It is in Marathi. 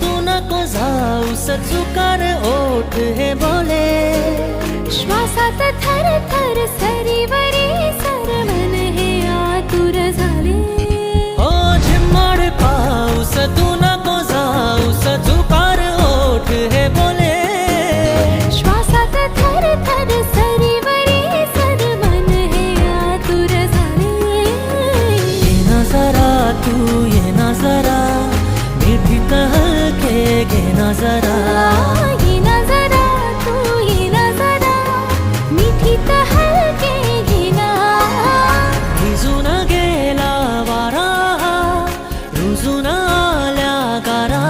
तू नको जाऊस चुकार ओठ हे बोले श्वासात थर थर सरीवरी सरमन हे आतुर झाले हो झिम्माड पाऊस तू नको जाऊस चुकार ओठ हे बोले श्वासात थर थर सरीवरी सरमन हे आतुर झाले ये ना जरा तू ये ना जरा मीठी कहके गे ना जरा ये ना जरा तू ये ना जरा मिठी तहलके घेना भिजून गेला वारा रुजून आल्या गारा